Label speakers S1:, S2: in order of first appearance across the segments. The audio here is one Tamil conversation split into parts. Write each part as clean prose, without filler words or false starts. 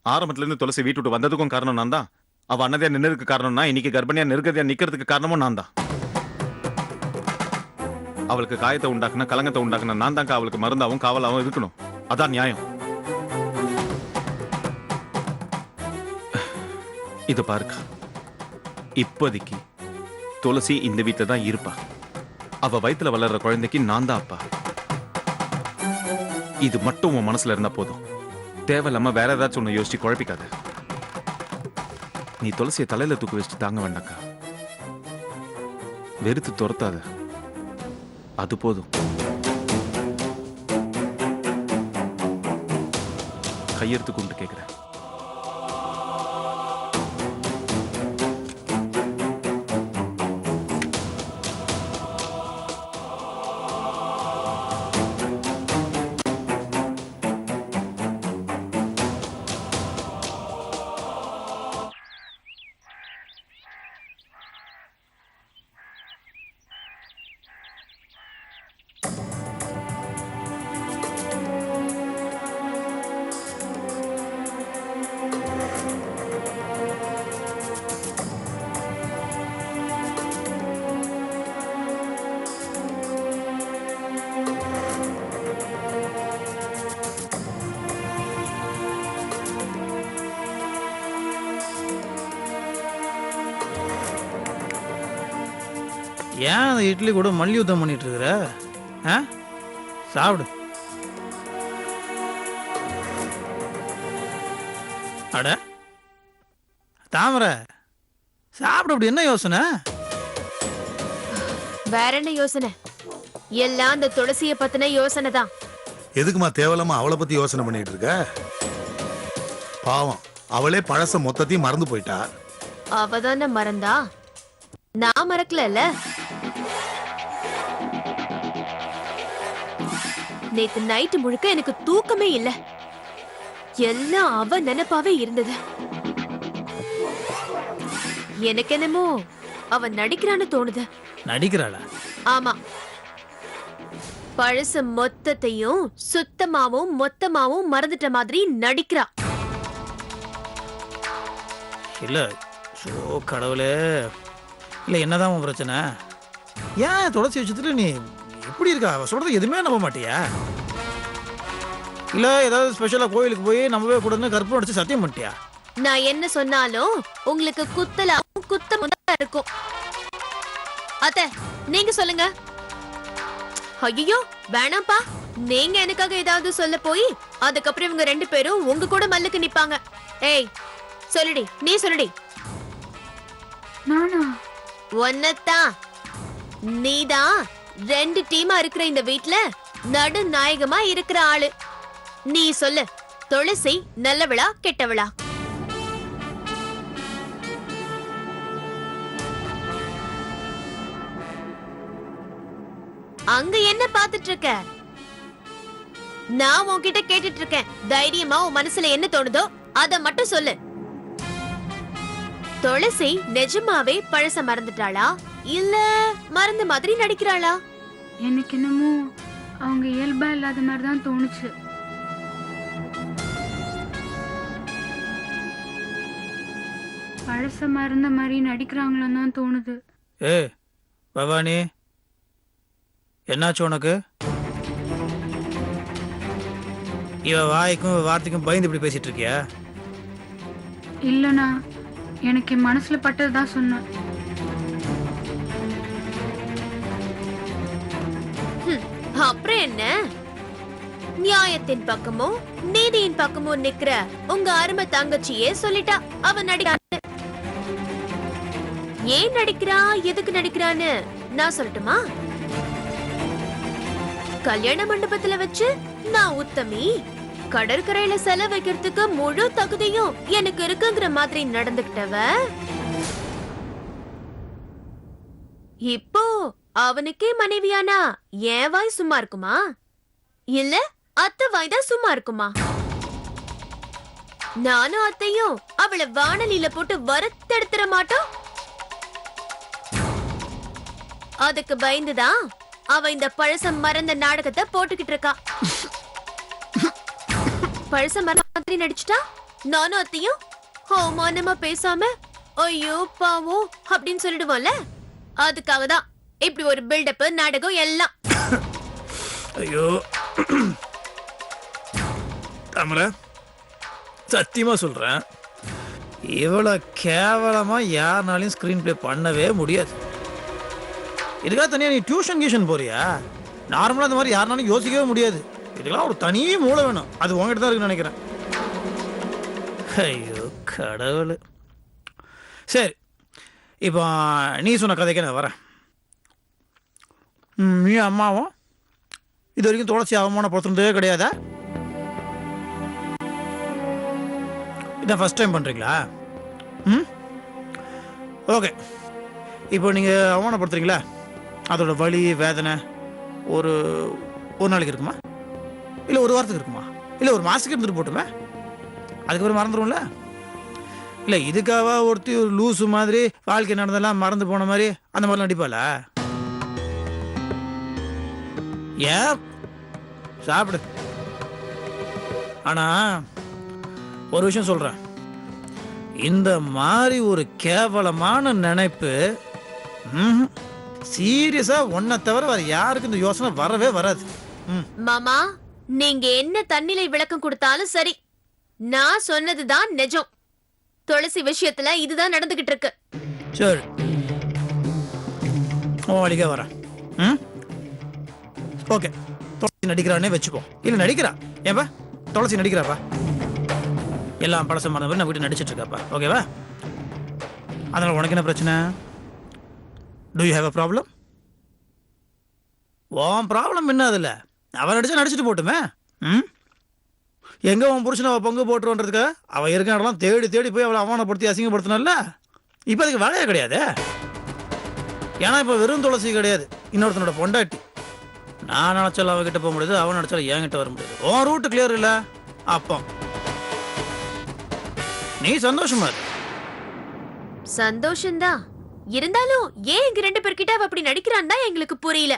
S1: ஆரம்பத்துல இருந்து துளசி வீட்டு விட்டு வந்ததுக்கும் காரணம் நான் தான். அவ அண்ணதையா நின்னதுக்கு காரணம்னா இன்னைக்கு கர்ப்பிணியா நிர்கதியா நிக்கிறதுக்கு காரணமும் நான் தான். அவளுக்கு காயத்தை உண்டாக்குன கலங்கத்தை உண்டாக்குன நான் தான் அவளுக்கு மருந்தாவும் காவலாவும் இருக்கணும். அதான் நியாயம். இது பாருக்கா, இப்போதைக்கு துளசி இந்த வீட்டில் தான் இருப்பா. அவ வயித்துல வளர்ற குழந்தைக்கு நான் தான் அப்பா. இது மட்டும் உன் மனசுல இருந்தா போதும். தேவையில்லாம வேற ஏதாச்சும் ஒண்ணு யோசிச்சு குழப்பிக்காத. நீ துளசியை தலையில தூக்கி வச்சுட்டு தாங்க வேண்டாக்கா. வெறுத்து துரத்தாத, அது போதும். கையெடுத்து கொண்டு கேட்கிறேன்.
S2: ஏன் அந்த இட்லி கூட மல்யுத்தம் பண்ணிட்டு இருக்கிற? சாப்பிடு. அட தாமரை, சாப்பிட. அப்படி என்ன யோசனை?
S3: வேற என்ன யோசனை? எல்லாம் அந்த துளசிய பத்தின யோசனை தான்.
S4: எதுக்குமா தேவலாம அவளை பத்தி யோசனை பண்ணிட்டு இருக்க? பாவம், அவளே பழச மொத்தத்தையும் மறந்து போயிட்டா.
S3: அவதான மறந்தா, நான் மறக்கல. நேத்து நைட்டு முழுக்க எனக்கு தூக்கமே இல்ல. எல்லாம் அவ நினைப்பாவே இருந்தது. எனக்கு என்னமோ அவ நடிக்கிறான்னு தோணுது.
S2: நடிக்கிறாளா?
S3: ஆமா, பழச மொத்தத்தையும் சுத்தமாவும் மொத்தமாவும் மறந்துட்ட மாதிரி நடிக்கிறா.
S2: இல்ல கடவுளே, இல்ல என்னதான் உன் பிரச்சனை? ஏன் துளசி வச்சதுல நீ எப்படி இருக்கா? அவ சொல்றது எதுவுமே நம்ப மாட்டியா? இல்ல ஏதாவது ஸ்பெஷலா கோயிலுக்கு போய் நம்பவே கூடாதுன்னு கற்பனை அடிச்சு சத்தியம் பண்ணிட்டியா?
S3: நான் என்ன சொன்னாலும் உங்களுக்கு குத்தலாவும் குத்தமும் தான் இருக்கும். அத்த, நீங்க சொல்லுங்க. ஐயோ வேணாம்ப்பா, நீங்க எனக்காக ஏதாவது சொல்ல போய் அதுக்கப்புறம் இவங்க ரெண்டு பேரும் உங்க கூட மல்லுக்கு நிப்பாங்க. ஏய் சொல்லுடி, நீ சொல்லுடி.
S5: நானா?
S3: ஒன்னத்தான். நீதான் ரெண்டு டீமா இருக்கிற இந்த வீட்ல நடு நாயகமா இருக்கிற ஆளு. நீ சொல்லு, துளசி நல்லவளா கெட்டவளா? அங்க என்ன பாத்துட்டு இருக்க? நான் உன்கிட்ட கேட்டுட்டு இருக்கேன். தைரியமா உன் மனசுல என்ன தோணுதோ அத மட்டும் சொல்லு. துளசி நிஜமாவே பழச மறந்துட்டாளா இல்ல மறந்த மாதிரி நடிக்கிறாளா?
S5: எனக்கு என்னமோ அவங்க இயல்பா இல்லாத மாதிரி தான் தோணுச்சு. பழச மறந்த மாதிரி நடிக்கிறாங்களான்னு தான் தோணுது.
S2: ஏ பவானி, என்னாச்சு உனக்கு? இவ வாய்க்கும் வார்த்தைக்கும் பயந்து இப்படி பேசிட்டு இருக்கியா?
S5: இல்லண்ணா, எனக்கு என் மனசுல பட்டதுதான் சொன்னேன்.
S3: அப்புறம் என்ன? நியாயத்தின் பக்கமும் நீதியின் பக்கமும் நிக்கிற உங்க அருமை தங்கச்சியே சொல்லிட்டா அவ நடிக்கிறான்னு. ஏன் நடிக்கிறா, எதுக்கு நடிக்கிறான்னு நான் சொல்லட்டுமா? கல்யாண மண்டபத்துல வச்சு நான் உத்தமி, கடற்கரையில செல வைக்கிறதுக்கு முழு தகுதியும் எனக்கு இருக்குங்கிற மாதிரி நடந்துகிட்டவ இப்போ அவனுக்கே மனைவியானா என் வாய் சும்மா இருக்குமா? இல்ல அத்தை வாய் தான் சும்மா இருக்குமா? நானும் அத்தையும் அவளை வானலில போட்டு வறுத்தெடுத்துற மாட்டோம். அதுக்கு பயந்துதான் அவ இந்த பழச மறந்த நாடகத்தை போட்டுக்கிட்டு இருக்கா. பழச மறந்த மாதிரி நடிச்சுட்டா நானும் அத்தையும் அவமானமா பேசாம ஐயோ பாவம் அப்படின்னு சொல்லிடுவோம்ல, அதுக்காக தான் இப்படி ஒரு பில்டப் நாடகம் எல்லாம்.
S2: ஐயோ தாமரை, சத்தியமா சொல்றேன், இவ்வளவு கேவலமா யாருனாலையும் ஸ்கிரீன் பிளே பண்ணவே முடியாது. இதுக்காக தனியா நீ டியூஷன் போறியா? நார்மலா இந்த மாதிரி யாருனாலும் யோசிக்கவே முடியாது. இதுக்கெல்லாம் ஒரு தனி மூளை வேணும். அது உங்ககிட்ட தான் இருக்குன்னு நினைக்கிறேன். ஐயோ கடவுள். சரி, இப்போ நீ சொன்ன கதைக்கு நான் வரேன். நீ அம்மாவும் இது வரைக்கும் துளசி அவமானப்படுத்துனதே கிடையாதா? இதான் ஃபர்ஸ்ட் டைம் பண்ணுறீங்களா? ம், ஓகே. இப்போ நீங்கள் அவமானப்படுத்துறீங்களா, அதோட வலி வேதனை ஒரு நாளைக்கு இருக்குமா, இல்லை ஒரு வாரத்துக்கு இருக்குமா, இல்லை ஒரு மாதத்துக்கு இருந்துட்டு போட்டுமே, அதுக்கப்புறம் மறந்துடும்ல? இல்லை இதுக்காக ஒருத்தி ஒரு லூஸு மாதிரி வாழ்க்கை நடந்தெல்லாம் மறந்து போன மாதிரி அந்த மாதிரிலாம் நடிப்பாள? ஏன் சாப்பிடு. ஆனால் ஒரு விஷயம் சொல்கிறேன், இந்த மாதிரி ஒரு கேவலமான நினைப்பு சீரியஸாக ஒன்றை தவிர வேறு யாருக்கு இந்த யோசனை வரவே வராது.
S3: மாமா, நீங்க என்ன தண்ணிலை விளக்கம் கொடுத்தாலும் சரி, நான் சொன்னதுதான் நிஜம். துளசி விஷயத்துல இதுதான் நடந்துகிட்டு இருக்கு.
S2: சரி, வழிக வரேன். ஓகே, துளசி நடிக்கிறானே வச்சுப்போம். இல்லை நடிக்கிறா, ஏன்பா துளசி நடிக்கிறாப்பா, எல்லாம் படசம் மறந்த மாதிரி நான் வீட்டு நடிச்சிட்டு இருக்காப்பா. ஓகேவா? அதனால உனக்கு என்ன பிரச்சனை? Do you have a problem? உன் ப்ராப்ளம் என்ன? அதில் அவன் நடிச்சா நடிச்சுட்டு போட்டுமே. எங்கே உன் புருஷனை அவள் பங்கு போட்டுருன்றதுக்கு அவள் இருக்க இடம்லாம் தேடி தேடி போய் அவளை அவமானப்படுத்தி அசிங்கப்படுத்தினால இப்போ அதுக்கு வேலையே கிடையாது. ஏன்னா இப்போ வெறும் துளசி கிடையாது, இன்னொருத்தனோட பொண்டாட்டி. நான் நினச்சாலும் அவகிட்ட போக முடியாது, அவன் நினச்சாலும் என்கிட்ட வர முடியாது. உன் ரூட்டு கிளியர் இல்லை. அப்போ நீ சந்தோஷமா இரு.
S3: சந்தோஷம்தான், இருந்தாலும் ஏன் எங்க 2 பேர்கிட்ட அவ அப்படி நடிக்கிறான்னு தான் எங்களுக்கு புரியல.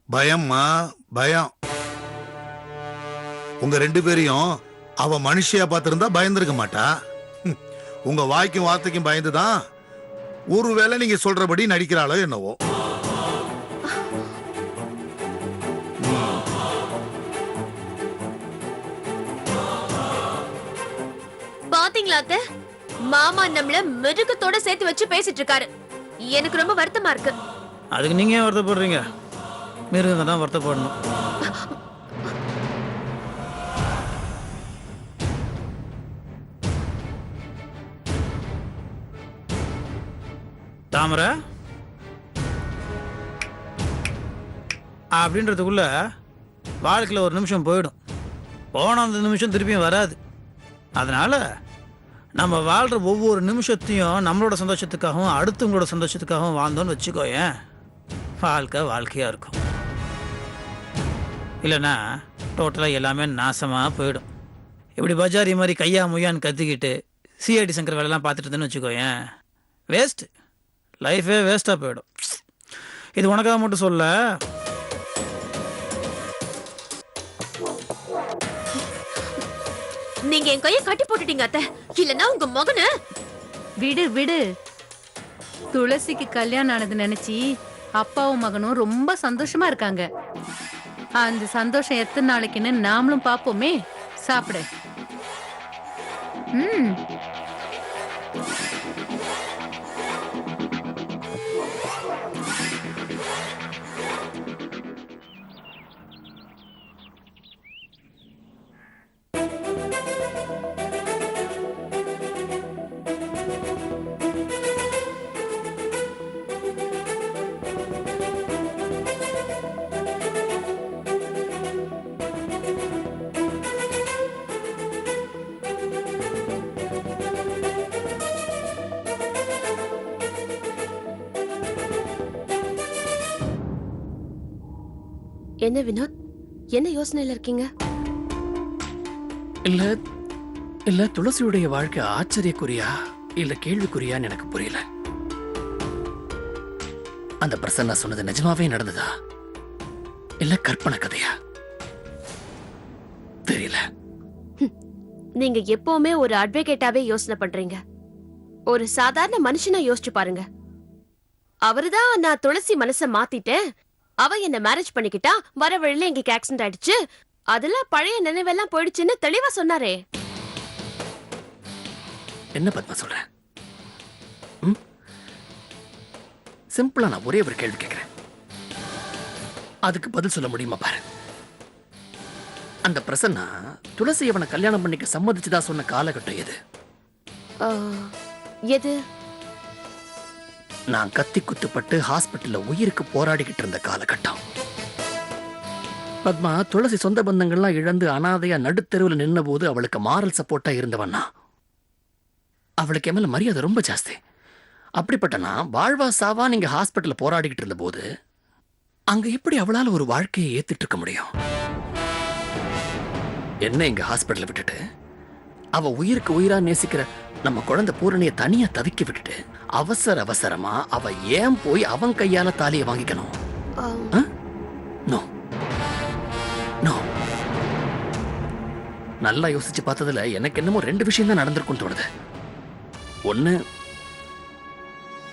S4: பயம்மா பயம். உங்க 2 பேரையும் அவ மனுஷியா பார்த்திருந்தா பயந்துருக்க மாட்டா. உங்க வாய்க்கும் வார்த்தைக்கும் பயந்துதான் ஒருவேளை நீங்க சொல்றபடி நடிக்கிறாளோ என்னவோ.
S3: பாத்தீங்களா அத்தை, மாமா நம்மள மிருகத்தோட சேர்த்து வச்சு பேசிட்டு இருக்காரு. எனக்கு ரொம்ப வருத்தமா இருக்கு.
S2: அதுக்கு நீங்க ஏன் வருத்தப்படுறீங்க? மிருகங்க தான் வருத்தப்படணும். தாமரை அப்படின்றதுக்குள்ள வாழ்க்கையில் ஒரு நிமிஷம் போயிடும். போன அந்த நிமிஷம் திருப்பியும் வராது. அதனால நம்ம வாழ்கிற ஒவ்வொரு நிமிஷத்தையும் நம்மளோட சந்தோஷத்துக்காகவும் அடுத்தவங்களோட சந்தோஷத்துக்காகவும் வாழ்ந்தோன்னு வச்சுக்கோயேன், வாழ்க்கையாக இருக்கும். இல்லைன்னா டோட்டலாக எல்லாமே நாசமாக போயிடும். இப்படி பஜாரி மாதிரி கையா முய்யான்னு கத்திக்கிட்டு சிஐடி சங்கர் வேலைலாம் பார்த்துட்டு இருந்தேன்னு வச்சுக்கோயேன், வேஸ்ட்டு, லைஃபே வேஸ்ட்டாக போயிடும். இது உனக்காக மட்டும் சொல்ல.
S3: நீங்க என் கையை கட்டி போட்டுட்டீங்க அத்தை, இல்லன்னா உங்க மகனை.
S6: விடு விடு, துளசிக்கு கல்யாணம் ஆனது நினைச்சு அப்பாவும் மகனும் ரொம்ப சந்தோஷமா இருக்காங்க. அந்த சந்தோஷம் எத்தனை நாளைக்குன்னு நாமளும் பாப்போமே. சாப்பிடு.
S3: என்ன வினோத், என்ன யோசனையில இருக்கீங்க?
S7: இல்ல இல்ல துளசியுடைய வாழ்க்கை ஆச்சரியக்குறியா இல்ல கேள்விக்குறியான்னு எனக்கு புரியல. அந்த பிரசன்னா சொன்னது நிஜமாவே நடந்ததா இல்ல கற்பனை கதையா தெரியல.
S3: நீங்க எப்பவுமே ஒரு அட்வொகேட்டாவே யோசனை பண்றீங்க. ஒரு சாதாரண மனுஷனா யோசிச்சு பாருங்க. அவருதான் நான் துளசி மனச மாத்திட்டேன், அவ என்ன மேரேஜ் பண்ணிக்கிட்டா, வர வழியில எங்களுக்கு ஆக்சிடென்ட் ஆயிடுச்சு, அதுல பழைய நினைவெல்லாம் போயிடுச்சுன்னு தெளிவா சொன்னாரே.
S7: என்ன பத்மா சொல்ற? சிம்பிளா நான் ஒரே ஒரு கேள்வி கேட்கிறேன், அதுக்கு பதில் சொல்ல முடியுமா பாரு. அந்த பிரசன்னா துளசி அவனை கல்யாணம் பண்ணிக்க சம்மதிச்சுதான் சொன்ன காலகட்டம் எது?
S3: எது?
S7: நான் கத்தி குத்துப்பட்டு ஹாஸ்பிட்டல்ல உயிருக்கு போராடிக்கிட்டு இருந்த காலகட்டம். பத்மா துளசி சொந்த பந்தங்கள்லாம் இழந்து அனாதையா நடுத்தெருவில் நின்ன போது அவளுக்கு மாரல் சப்போர்ட்டா இருந்தவன்னா. அவளுக்கு மேல மரியாதை ரொம்ப ஜாஸ்தி. அப்படிப்பட்ட நான் வாழ்வா சாவா நீங்க ஹாஸ்பிட்டல்ல போராடிக்கிட்டு இருந்த போது அங்க எப்படி அவளால ஒரு வாழ்க்கையை ஏத்துட்டு இருக்க முடியும்? என்ன இங்க ஹாஸ்பிட்டல்ல விட்டுட்டு அவ உயிருக்கு உயிரா நேசிக்கிற நம்ம குழந்தை பூரணிய தனியா தவிக்க விட்டுட்டு அவசரமா அவ ஏன் போய் அவன் கையால தாலியை வாங்கிக்கணும்? No no. நல்லா யோசிச்சு பார்த்ததுல எனக்கு என்னமோ ரெண்டு விஷயம் தான் நடந்திருக்கும்னு தோணுது. ஒண்ணு,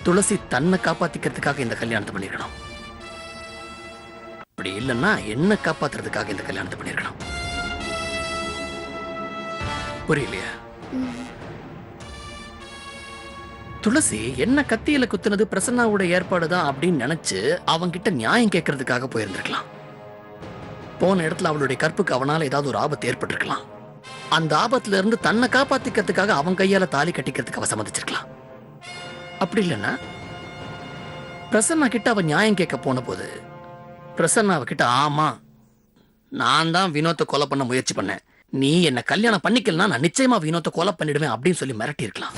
S7: துளசி தன்னை காப்பாத்திக்கிறதுக்காக இந்த கல்யாணத்தை பண்ணிருக்கணும். அப்படி இல்லைன்னா என்ன காப்பாத்துறதுக்காக இந்த கல்யாணத்தை பண்ணிருக்கணும். புரியலையா? துளசி என்ன கத்தியில குத்துனது பிரசன்னாவோட ஏற்பாடுதான் அப்படின்னு நினைச்சு அவன்கிட்ட நியாயம் கேட்கறதுக்காக போயிருந்திருக்கலாம். போன இடத்துல அவளுடைய கற்புக்கு அவனால ஏதாவது ஒரு ஆபத்து ஏற்பட்டிருக்கலாம். அந்த ஆபத்துல இருந்து தன்னை காப்பாத்திக்கிறதுக்காக அவன் கையால தாலி கட்டிக்கிறதுக்கு அவ சம்மதிச்சிருக்கலாம். அப்படி இல்லைன்னா பிரசன்னா கிட்ட அவ நியாயம் கேட்க போன போது பிரசன்னா அவகிட்ட, ஆமா நான் தான் வினோத்தை கொலை பண்ண முயற்சி பண்ணேன், நீ என்ன கல்யாணம் பண்ணிக்கலன்னா நான் நிச்சயமா வினோத்தை கொலை பண்ணிடுவேன் அப்படின்னு சொல்லி மிரட்டி இருக்கலாம்.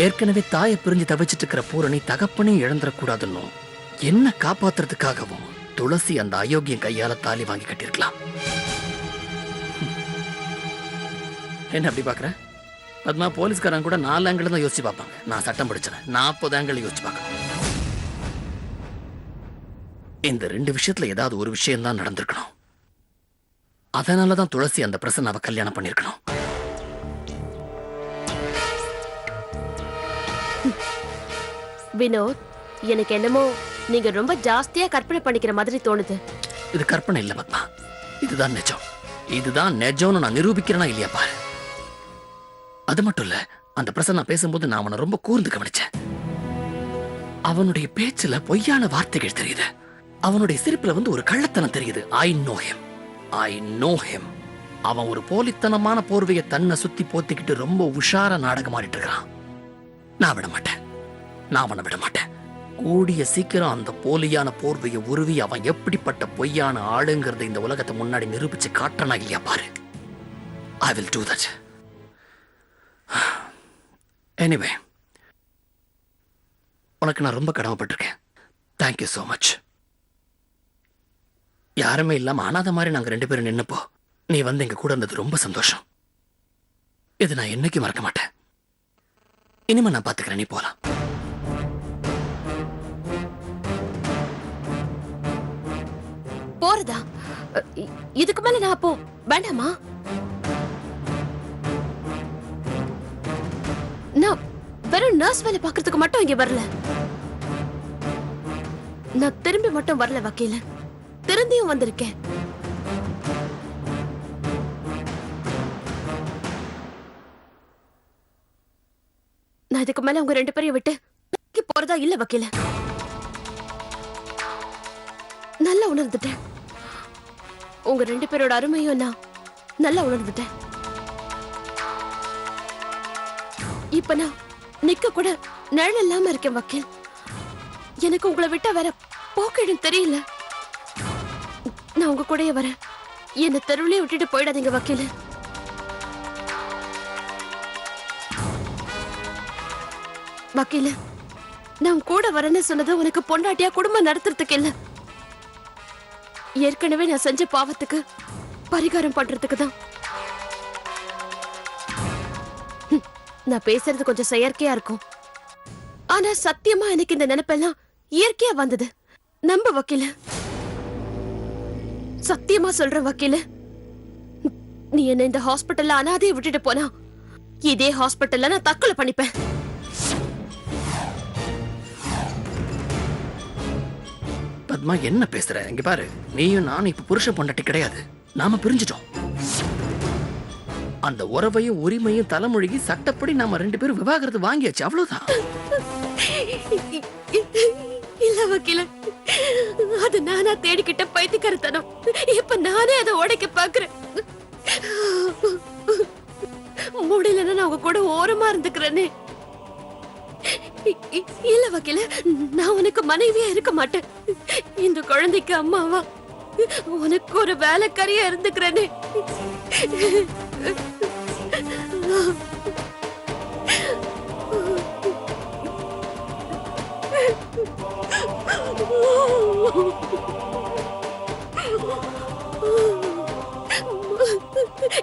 S7: ஏற்கனவே தாயை பிரிஞ்சு தவிச்சிட்டு இருக்கிற பூரணி தகப்பனையும் இழந்துடக்கூடாதுன்னு என்ன காப்பாத்துறதுக்காகவும் துளசி அந்த அயோக்கியம் கையால தாலி வாங்கி கட்டியிருக்கலாம். என்ன அப்படி பாக்குற பத்மா? போலீஸ்காரன் கூட 4 ஆங்கிள் தான் யோசிச்சு பார்ப்பாங்க. நான் சட்டம் படிச்சேன், 40 ஆங்கிள் யோசிச்சு பார்க்கணும். இந்த 2 விஷயத்துல ஏதாவது ஒரு விஷயம் தான் நடந்திருக்கணும். அதனாலதான் துளசி அந்த பிரசன்னாவை கல்யாணம் பண்ணிருக்கணும்.
S3: வினோத், எனக்கு என்னமோ நீங்க ரொம்ப ஜாஸ்தியா கற்பனை பண்ணிக்கிற மாதிரி தோணுது.
S7: இது கற்பனை இல்ல பத்மா, இதுதான் நிஜம். இதுதான் நிஜம்னு நான் நிரூபிக்கிறேனா இல்லையா பாரு. அது மட்டும் இல்ல, அந்த பிரசன்னா பேசும்போது நான் அவனை ரொம்ப கூர்ந்து கவனிச்சேன். அவனுடைய பேச்சுல பொய்யான வார்த்தைகள் தெரியுது. அவனுடைய சிரிப்புல ஒரு கள்ளத்தனம் தெரியுது. I know him. அவன் ஒரு போலித்தனமான போர்வையை தன்னை சுத்தி போத்திக்கிட்டு ரொம்ப உஷாரா நாடகம் ஆடிட்டு இருக்கான். நான் விட மாட்டேன், நான் அவனை விட மாட்டேன். கூடிய சீக்கிரம் அந்த போலியான போர்வையை உருவி அவன் எப்படிப்பட்ட பொய்யான ஆளுங்கிறத இந்த உலகத்தை முன்னாடி நிரூபிச்சு காட்டனா இல்லையா பாரு. I will do that. Anyway, உனக்கு நான் ரொம்ப கடமைப்பட்டிருக்கேன். Thank you so much. யாருமே இல்லாம அனாத மாதிரி நாங்க 2 பேரும் நின்னப்போ நீ எங்க கூட இருந்தது ரொம்ப சந்தோஷம். இது நான் என்னைக்கும் மறக்க மாட்டேன். இனிமே நான் பாத்துக்கிறேன், நீ போலாம்.
S3: போறதா? இதுக்கு மேல நான் அப்போ வேண்டாமா? நான் வெறும் நர்ஸ் வேலை பாக்குறதுக்கு மட்டும் இங்க வரல. நான் திரும்பி மட்டும் வரல வக்கீல, திரும்பியும் வந்திருக்கேன். நான் இதுக்கு மேல உங்க 2 பேரையும் விட்டு போறதா இல்ல வக்கீல. நல்லா உணர்ந்துட்டேன். உங்க 2 பேரோட அருமையும் நான் நல்லா உணர்ந்துட்டேன். இப்ப நான் நிக்க கூட நிழல் இல்லாம இருக்கேன் வக்கீல். எனக்கு உங்களை விட்டா வேற போக்கிடும் தெரியல. நான் உங்க கூடயே வரேன். என்ன தெருவிலே விட்டுட்டு போயிடாதீங்க வக்கீல். வக்கீல, நான் கூட வரேன்னு சொன்னது உனக்கு பொண்டாட்டியா குடும்பம் நடத்துறதுக்கு இல்ல. ஏற்கனவே நான் செஞ்ச பாவத்துக்கு பரிகாரம் பண்றதுக்கு தான். நான் பேசுறது கொஞ்சம் செயற்கையா இருக்கும், ஆனா சத்தியமா எனக்கு இந்த நினைப்பெல்லாம் இயற்கையா வந்தது. நம்ப வக்கீல, சத்தியமா சொல்ற வக்கீல, நீ என்ன இந்த ஹாஸ்பிட்டல்ல அனாதையை விட்டுட்டு போனா இதே ஹாஸ்பிட்டல்ல நான் தற்கொலை பண்ணிப்பேன்.
S7: பத்மா என்ன பேசுற? இங்க பாரு, நீயும் நானும் இப்ப புருஷ பொண்டாட்டி கிடையாது. நாம பிரிஞ்சிட்டோம். அந்த உறவையும் உரிமையும் தலைமொழிக்கு சட்டப்படி நாம 2 பேரும் விவாகரத்து வாங்கியாச்சு, அவ்வளவுதான்.
S3: இல்ல வக்கீல, அது நானா தேடிக்கிட்ட பைத்தியக்காரத்தனம். இப்ப நானே அதை உடைக்க பாக்குறேன். முடியலன்னா நான் உங்க கூட ஓரமா இருந்துக்கிறேனே. இல்ல வக்கீல, நான் உனக்கு மனைவியா இருக்க மாட்டேன். இந்த குழந்தைக்கு அம்மாவா உனக்கு ஒரு வேலைக்காரியா இருந்துக்கிறேனே.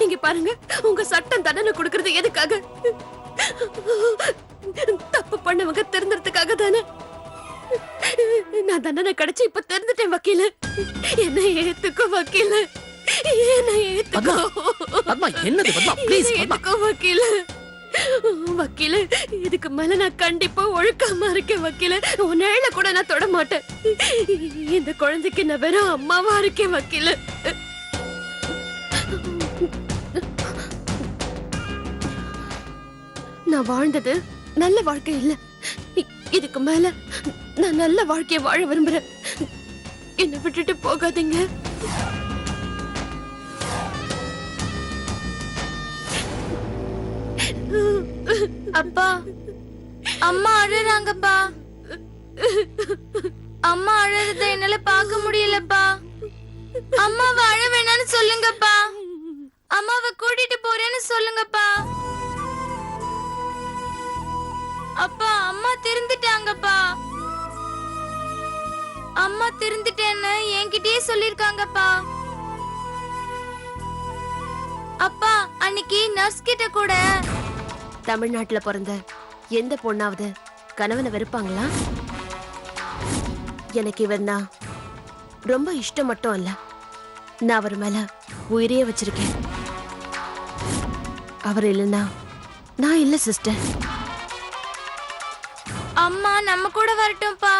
S3: இங்க பாருங்க, உங்க சட்டம் தண்டனை கொடுக்கறது எதுக்காக? தப்பு பண்ணவங்க திருந்துறதுக்காக தானே. நான் தண்டனை கிடைச்சு இப்ப தெரிஞ்சுட்டேன் வக்கீல. என்ன ஏத்துக்கோ வக்கீல, என்ன ஏத்துக்கோ.
S7: பத்மா என்னது பத்மா, ப்ளீஸ் பத்மா.
S3: ஏத்துக்கோ வக்கீல. வக்கீல, இதுக்கு மேல நான் கண்டிப்பா ஒழுக்கமா இருக்கேன் வக்கீல. உன் நிழல கூட நான் தொட மாட்டேன். இந்த குழந்தைக்கு நான் வெறும் அம்மாவா இருக்கேன் வக்கீல. நான் வாழ்ந்தது நல்ல வாழ்க்கை இல்ல. இதுக்கு மேல நான் நல்ல வாழ்க்கைய வாழ விரும்புறேன். என்ன விட்டுட்டு போகாதீங்க.
S5: அப்பா, அம்மா அழுறாங்கப்பா. அம்மா அழுறத என்னால பார்க்க முடியலப்பா. அம்மாவை அழ வேணான்னு சொல்லுங்கப்பா. அம்மாவை கூட்டிட்டு போறேன்னு சொல்லுங்கப்பா. அப்பா, அம்மா திருந்துட்டாங்கப்பா. அம்மா திருந்துட்டேன்னு என்கிட்டயே சொல்லிருக்காங்கப்பா. அப்பா, அன்னைக்கு நர்ஸ் கிட்ட கூட
S3: தமிழ்நாட்டுல பிறந்த எந்த பொண்ணாவது கணவனை வெறுப்பாங்களா? எனக்கு இவன் தான் ரொம்ப இஷ்டம் மட்டும் அல்ல, நான் அவர் மேல உயிரையே வச்சிருக்கேன். அவர் இல்லைன்னா நான் இல்ல சிஸ்டர்.
S5: அம்மா நம்ம கூட வரட்டும்பா.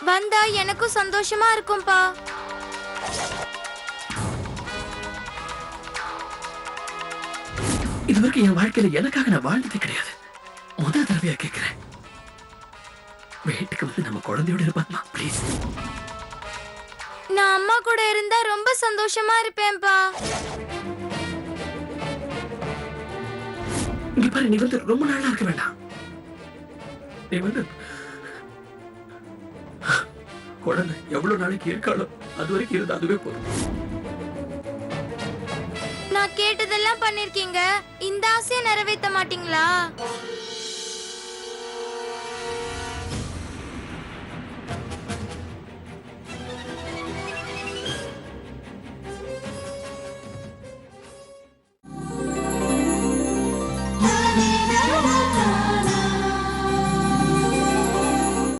S5: வந்தா எனக்கும் சந்தோஷமா இருக்கும்பா.
S7: இதுவரைக்கும் என் வாழ்க்கையில எனக்காக நான் வாழ்ந்ததே கிடையாது. முதல் தடவையா கேட்கிறேன். வீட்டுக்கு வந்து நம்ம குழந்தையோட இருப்பாத்மா, ப்ளீஸ்.
S5: நான் அம்மா கூட இருந்தா ரொம்ப சந்தோஷமா இருப்பேன்பா.
S7: இங்க பாரு, நீ வந்து ரொம்ப நாளா இருக்க வேண்டாம். நீ வந்து குழந்தை எவ்வளவு நாளைக்கு இருக்காளோ அது வரைக்கும் இருந்தா அதுவே போதும்.
S5: நான் கேட்டதெல்லாம் பண்ணிருக்கீங்க, இந்த ஆசையை நிறைவேற்ற மாட்டீங்களா?